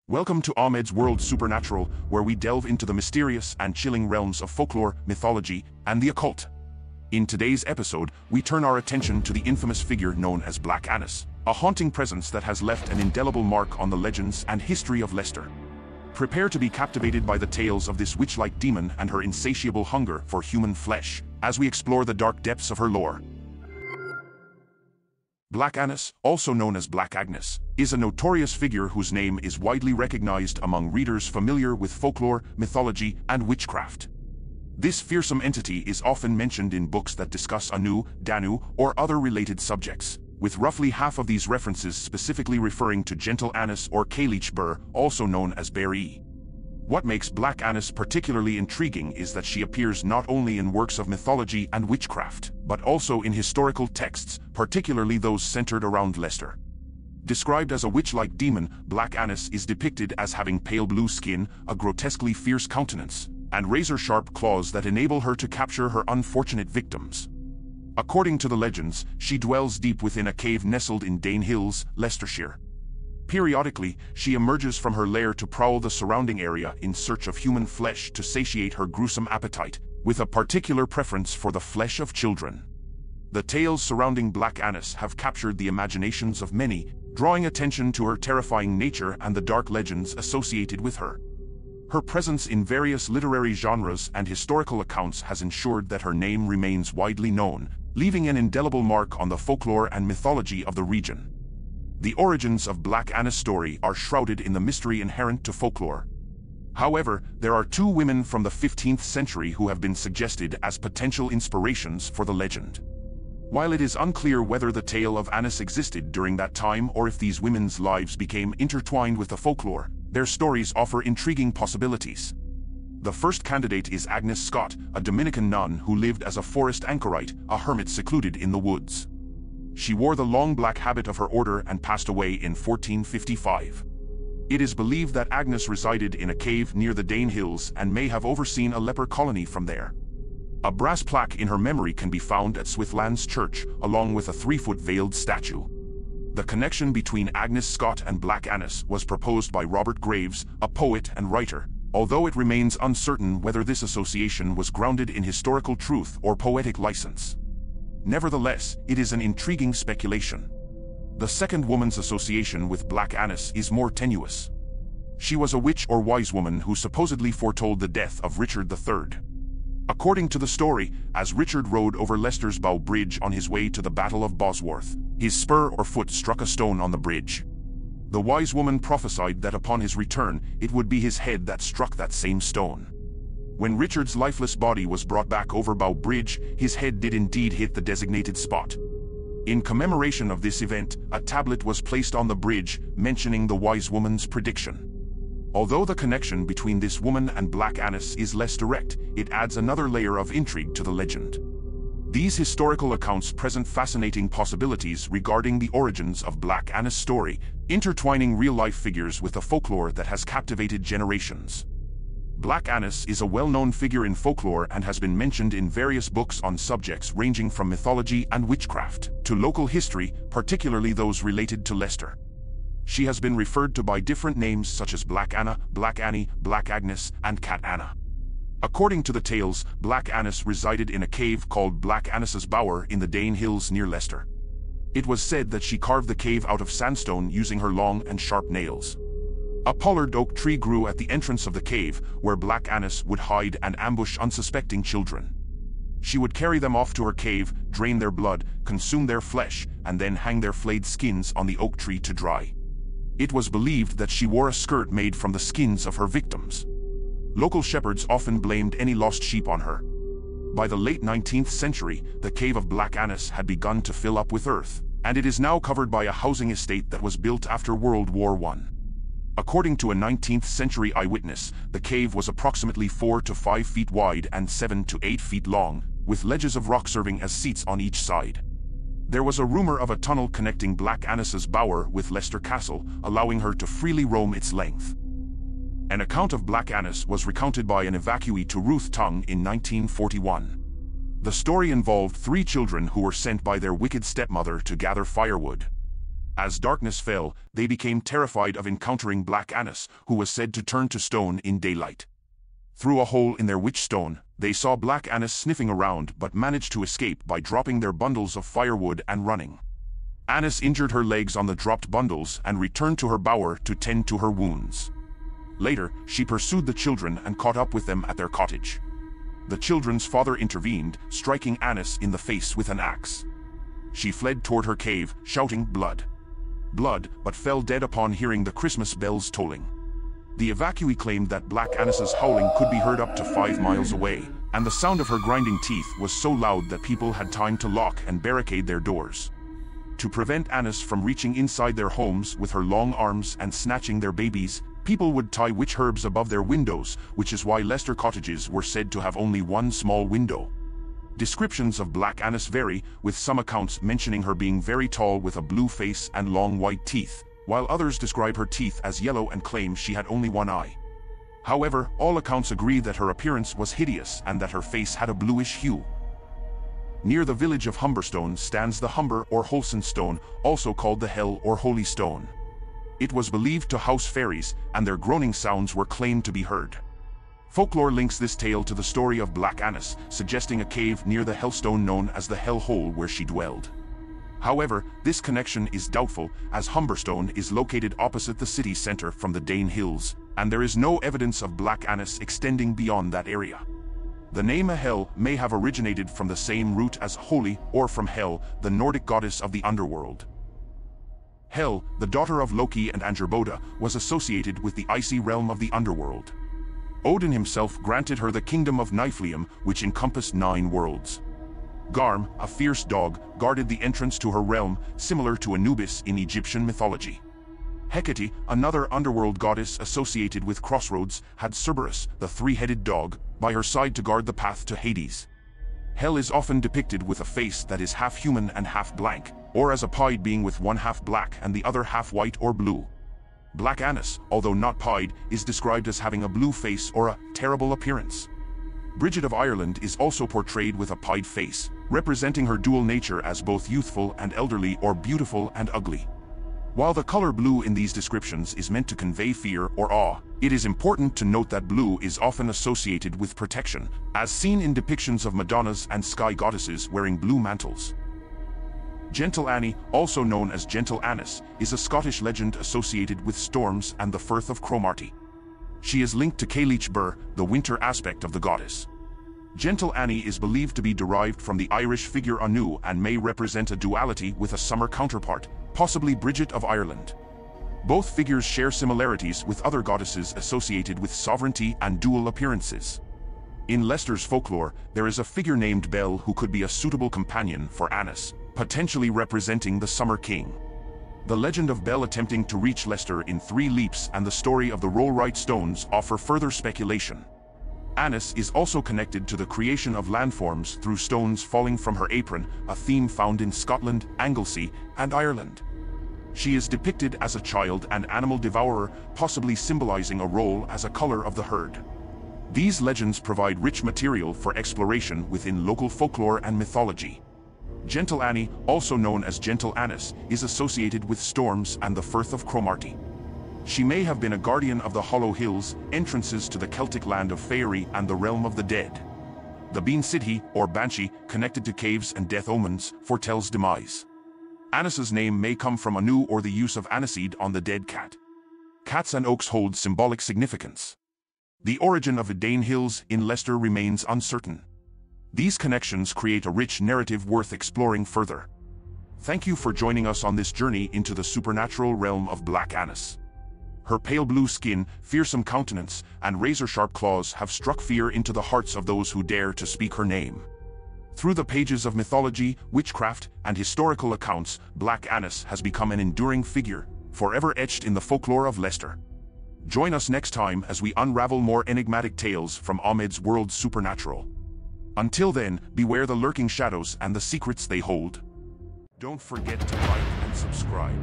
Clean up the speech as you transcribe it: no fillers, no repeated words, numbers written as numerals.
Welcome to Ahmed's World Supernatural, where we delve into the mysterious and chilling realms of folklore, mythology, and the occult. In today's episode, we turn our attention to the infamous figure known as Black Agnes, a haunting presence that has left an indelible mark on the legends and history of Leicester. Prepare to be captivated by the tales of this witch-like demon and her insatiable hunger for human flesh, as we explore the dark depths of her lore. Black Agnes, also known as Black Agnes, is a notorious figure whose name is widely recognized among readers familiar with folklore, mythology, and witchcraft. This fearsome entity is often mentioned in books that discuss Anu, Danu, or other related subjects, with roughly half of these references specifically referring to gentle Agnes or Cailleach Bheur, also known as Bheur. What makes Black Agnes particularly intriguing is that she appears not only in works of mythology and witchcraft, but also in historical texts, particularly those centered around Leicester. Described as a witch-like demon, Black Agnes is depicted as having pale blue skin, a grotesquely fierce countenance, and razor-sharp claws that enable her to capture her unfortunate victims. According to the legends, she dwells deep within a cave nestled in Dane Hills, Leicestershire. Periodically, she emerges from her lair to prowl the surrounding area in search of human flesh to satiate her gruesome appetite, with a particular preference for the flesh of children. The tales surrounding Black Agnes have captured the imaginations of many, drawing attention to her terrifying nature and the dark legends associated with her. Her presence in various literary genres and historical accounts has ensured that her name remains widely known, leaving an indelible mark on the folklore and mythology of the region. The origins of Black Agnes' story are shrouded in the mystery inherent to folklore. However, there are two women from the 15th century who have been suggested as potential inspirations for the legend. While it is unclear whether the tale of Agnes existed during that time or if these women's lives became intertwined with the folklore, their stories offer intriguing possibilities. The first candidate is Agnes Scott, a Dominican nun who lived as a forest anchorite, a hermit secluded in the woods. She wore the long black habit of her order and passed away in 1455. It is believed that Agnes resided in a cave near the Dane Hills and may have overseen a leper colony from there. A brass plaque in her memory can be found at Swithlands Church, along with a 3-foot veiled statue. The connection between Agnes Scott and Black Agnes was proposed by Robert Graves, a poet and writer, although it remains uncertain whether this association was grounded in historical truth or poetic license. Nevertheless, it is an intriguing speculation. The second woman's association with Black Agnes is more tenuous. She was a witch or wise woman who supposedly foretold the death of Richard III. According to the story, as Richard rode over Leicester's Bow Bridge on his way to the Battle of Bosworth, his spur or foot struck a stone on the bridge. The wise woman prophesied that upon his return, it would be his head that struck that same stone. When Richard's lifeless body was brought back over Bow Bridge, his head did indeed hit the designated spot. In commemoration of this event, a tablet was placed on the bridge, mentioning the wise woman's prediction. Although the connection between this woman and Black Agnes is less direct, it adds another layer of intrigue to the legend. These historical accounts present fascinating possibilities regarding the origins of Black Agnes' story, intertwining real-life figures with a folklore that has captivated generations. Black Agnes is a well-known figure in folklore and has been mentioned in various books on subjects ranging from mythology and witchcraft to local history, particularly those related to Leicester. She has been referred to by different names such as Black Anna, Black Annie, Black Agnes, and Cat Anna. According to the tales, Black Agnes resided in a cave called Black Agnes's Bower in the Dane Hills near Leicester. It was said that she carved the cave out of sandstone using her long and sharp nails. A pollard oak tree grew at the entrance of the cave, where Black Agnes would hide and ambush unsuspecting children. She would carry them off to her cave, drain their blood, consume their flesh, and then hang their flayed skins on the oak tree to dry. It was believed that she wore a skirt made from the skins of her victims. Local shepherds often blamed any lost sheep on her. By the late 19th century, the cave of Black Agnes had begun to fill up with earth, and it is now covered by a housing estate that was built after World War I. According to a 19th century eyewitness, the cave was approximately 4 to 5 feet wide and 7 to 8 feet long, with ledges of rock serving as seats on each side. There was a rumor of a tunnel connecting Black Agnes's Bower with Leicester Castle, allowing her to freely roam its length. An account of Black Agnes was recounted by an evacuee to Ruth Tongue in 1941. The story involved 3 children who were sent by their wicked stepmother to gather firewood. As darkness fell, they became terrified of encountering Black Agnes, who was said to turn to stone in daylight. Through a hole in their witch stone, they saw Black Agnes sniffing around but managed to escape by dropping their bundles of firewood and running. Agnes injured her legs on the dropped bundles and returned to her bower to tend to her wounds. Later, she pursued the children and caught up with them at their cottage. The children's father intervened, striking Agnes in the face with an axe. She fled toward her cave, shouting, "Blood! Blood," but fell dead upon hearing the Christmas bells tolling. The evacuee claimed that Black Agnes's howling could be heard up to 5 miles away, and the sound of her grinding teeth was so loud that people had time to lock and barricade their doors. To prevent Agnes from reaching inside their homes with her long arms and snatching their babies, people would tie witch herbs above their windows, which is why Leicester cottages were said to have only one small window. Descriptions of Black Agnes vary, with some accounts mentioning her being very tall with a blue face and long white teeth, while others describe her teeth as yellow and claim she had only one eye. However, all accounts agree that her appearance was hideous and that her face had a bluish hue. Near the village of Humberstone stands the Humber or Wholesome Stone, also called the Hell or Holy Stone. It was believed to house fairies, and their groaning sounds were claimed to be heard. Folklore links this tale to the story of Black Agnes, suggesting a cave near the Hellstone known as the Hell Hole where she dwelled. However, this connection is doubtful, as Humberstone is located opposite the city centre from the Dane Hills, and there is no evidence of Black Agnes extending beyond that area. The name Hel may have originated from the same root as holy, or from Hel, the Nordic goddess of the underworld. Hel, the daughter of Loki and Angerboda, was associated with the icy realm of the underworld. Odin himself granted her the kingdom of Niflheim, which encompassed 9 worlds. Garm, a fierce dog, guarded the entrance to her realm, similar to Anubis in Egyptian mythology. Hecate, another underworld goddess associated with Crossroads, had Cerberus, the 3-headed dog, by her side to guard the path to Hades. Hel is often depicted with a face that is half human and half blank, or as a pied being with one half black and the other half white or blue. Black Agnes, although not pied, is described as having a blue face or a terrible appearance. Brigid of Ireland is also portrayed with a pied face, representing her dual nature as both youthful and elderly or beautiful and ugly. While the color blue in these descriptions is meant to convey fear or awe, it is important to note that blue is often associated with protection, as seen in depictions of Madonnas and sky goddesses wearing blue mantles. Gentle Annie, also known as Gentle Agnes, is a Scottish legend associated with storms and the Firth of Cromarty. She is linked to Cailleach Bheur, the winter aspect of the goddess. Gentle Annie is believed to be derived from the Irish figure Anu and may represent a duality with a summer counterpart, possibly Brigid of Ireland. Both figures share similarities with other goddesses associated with sovereignty and dual appearances. In Leicester's folklore, there is a figure named Bel who could be a suitable companion for Agnes, potentially representing the Summer King. The legend of Bel attempting to reach Leicester in 3 leaps and the story of the Rollright Stones offer further speculation. Agnes is also connected to the creation of landforms through stones falling from her apron, a theme found in Scotland, Anglesey, and Ireland. She is depicted as a child and animal devourer, possibly symbolizing a role as a color of the herd. These legends provide rich material for exploration within local folklore and mythology. Gentle Annie, also known as Gentle Agnes, is associated with storms and the Firth of Cromarty. She may have been a guardian of the Hollow Hills, entrances to the Celtic land of Faerie and the realm of the dead. The Bean City, or Banshee, connected to caves and death omens, foretells demise. Agnes's name may come from Anu or the use of aniseed on the dead cat. Cats and oaks hold symbolic significance. The origin of the Dane Hills in Leicester remains uncertain. These connections create a rich narrative worth exploring further. Thank you for joining us on this journey into the supernatural realm of Black Agnes. Her pale blue skin, fearsome countenance, and razor-sharp claws have struck fear into the hearts of those who dare to speak her name. Through the pages of mythology, witchcraft, and historical accounts, Black Agnes has become an enduring figure, forever etched in the folklore of Leicester. Join us next time as we unravel more enigmatic tales from Ahmed's world supernatural. Until then, beware the lurking shadows and the secrets they hold. Don't forget to like and subscribe.